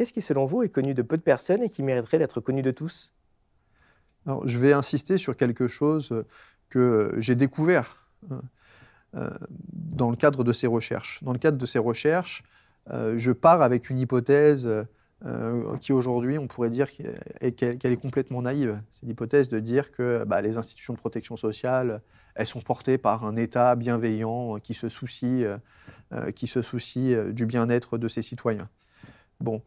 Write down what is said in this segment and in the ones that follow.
Qu'est-ce qui, selon vous, est connu de peu de personnes et qui mériterait d'être connu de tous? Alors, je vais insister sur quelque chose que j'ai découvert dans le cadre de ces recherches. Dans le cadre de ces recherches, je pars avec une hypothèse qui aujourd'hui, on pourrait dire qu'elle est complètement naïve. C'est l'hypothèse de dire que les institutions de protection sociale, elles sont portées par un État bienveillant qui se soucie du bien-être de ses citoyens. Bon,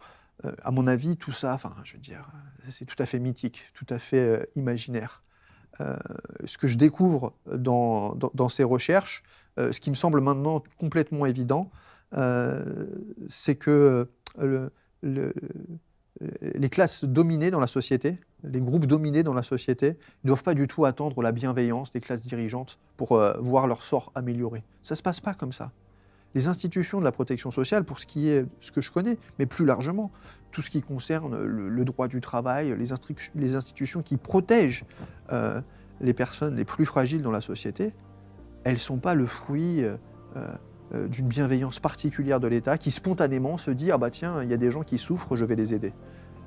à mon avis, tout ça, je veux dire, c'est tout à fait mythique, tout à fait imaginaire. Ce que je découvre dans ces recherches, ce qui me semble maintenant complètement évident, c'est que le le les classes dominées dans la société, les groupes dominés dans la société, ne doivent pas du tout attendre la bienveillance des classes dirigeantes pour, voir leur sort amélioré. Ça ne se passe pas comme ça. Les institutions de la protection sociale, pour ce qui est ce que je connais, mais plus largement, tout ce qui concerne le droit du travail, les institutions qui protègent les personnes les plus fragiles dans la société, elles ne sont pas le fruit d'une bienveillance particulière de l'État qui spontanément se dit « Ah bah tiens, il y a des gens qui souffrent, je vais les aider ».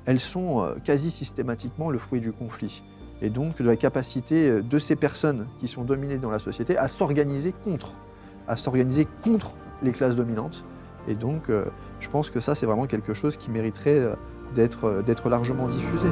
Elles sont quasi systématiquement le fruit du conflit. Et donc de la capacité de ces personnes qui sont dominées dans la société à s'organiser contre les classes dominantes. Et donc, je pense que ça, c'est vraiment quelque chose qui mériterait d'être largement diffusé.